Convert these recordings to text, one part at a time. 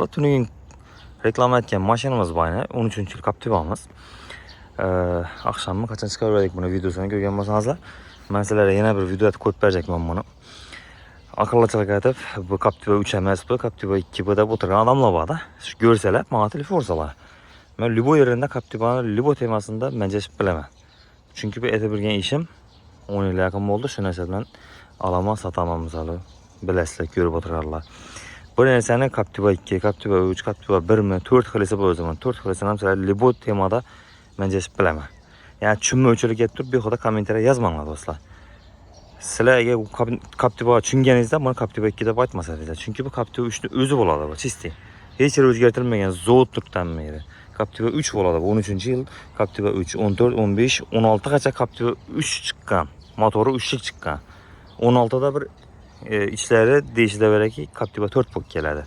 Tuning reklama etgan mashinamiz bor, 13-yil Captiva'miz. Akşamı qachon chiqarib buni videosini ko'rgan bo'lsangizlar, men sizlarga yana bir video ko'rib beracakman buni. Akıllıçılık edip bu Captiva 3 emas bu, Captiva 2 bu deb o'tirgan odamlar bor da. Shu ko'rsalar, menga telefon ursalar. Men Libo yerinde Captiva'nın Libo temasında menjashib bilaman. Çünkü bu ete bilgan ishim 10 yilga yaqin bo'ldi. Shu narsa bilan alaman, sataman misali. Bilasizlar, ko'rib o'tirganlar. Bu narsani Captiva 2, Captiva 3, Captiva 1 mi, 4 xilisi bor o'ziman. 4 xilisi ham sizlar Libo temada menjashib bilaman. Yani tushunmovchilik kelib turib, behuda kommentariya yozmanglar do'stlar. Sizlar agar Captiva tushunganingizda buni Captiva 2 deb aytmasangiz, chunki bu Captiva 3 ni o'zi bo'ladi, bu chisti. Hech bir o'zgartirilmagan zavod turibdan beri. Captiva 3 bo'ladi, bu 13-yil Captiva 3, 14, 15, 16 gacha Captiva 3 chiqqan. Motori 3lik chiqqan. 16da bir içleri değişilevereki Captiva 4 bo'lib keladi.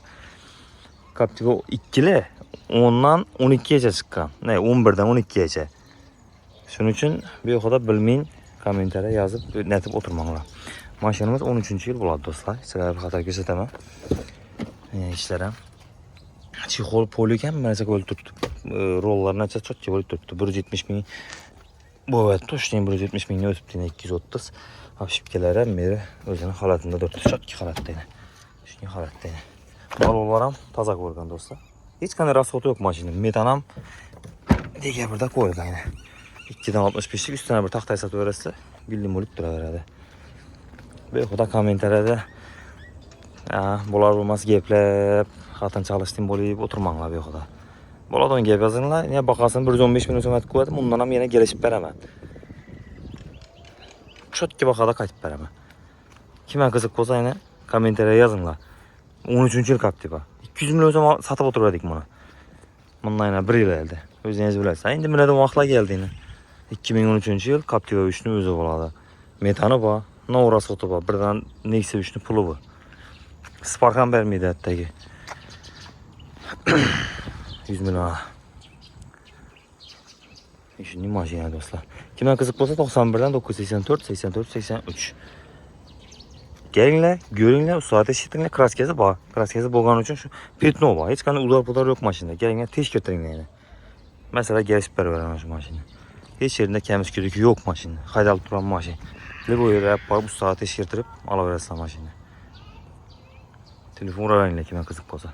Captiva 2'li 10'dan 12'ye çıqqan. Ne, 11'den 12'ye. Şunun için bir kadar bilmeyin, komentara yazıp netip oturmanglar. Maşinimiz 13-yil bo'ladi do'stlar. Sizlarga bir xatar ko'rsataman. İşlere. Chexol polikan mana shu qo'l turibdi. Rollarni acha chotga bo'lib turibdi. 170 ming. Bu evet, to'shning 170 mingni o'tibdi, 230. Hapshipkalari meri o'zini holatida turibdi. Chotki holatda. Shunga holatda. Balonlar ham toza ko'rgan do'stlar. Hech qanday rasxoti yo'q mashina. Metan ham nega birda qo'yilgan. 2dan 65lik üstüne bir taxtay satib berasizlar, bildim bo'lib turaveradi. Bexuda kommentariyada bular bo'lmas gaplab, xatan chalishdim bo'lib o'tirmanglar bexuda. Bo'ladigan gap yozinglar, ne baqasini 115 ming so'm aytib qo'yadim, undan ham yana kelishib beraman. Chotki baqada qaytib beraman. Kimga qiziq bo'lsa, yana kommentariya yozinglar. 13-yil Captiva. 200 million so'm satib o'tirdik buni. Bundan yana 1 yil oldi. O'zingiz bilasiz. Endi bundan vaqtlar keldi. 2013-yil Captiva 3 ni o'zi bo'ladi. Metani bor, novrasoti bor, birdan Nexia 3 ni puli bor. Spark ham bermaydi hattoki. 100 million. Shunday mashina do'stlar. Kimga qiziq bo'lsa 91dan 984, 84, 83. Gelinglar, ko'ringlar, soat eshitinglar, kraskasi bor. Kraskasi bo'lgani uchun shu petno bor. Hech qanday udar-pudar yo'q mashinada. Gelinglar, tekshirtiringlar. Mesela gelişip beraber şu maşını. Hiç yerinde kemiskülük yok maşını. Haydalıb duran maşın. Libo yerə bu saat eşirtirib alaverəsən maşını. Telefon arayınla kime kızık olsa.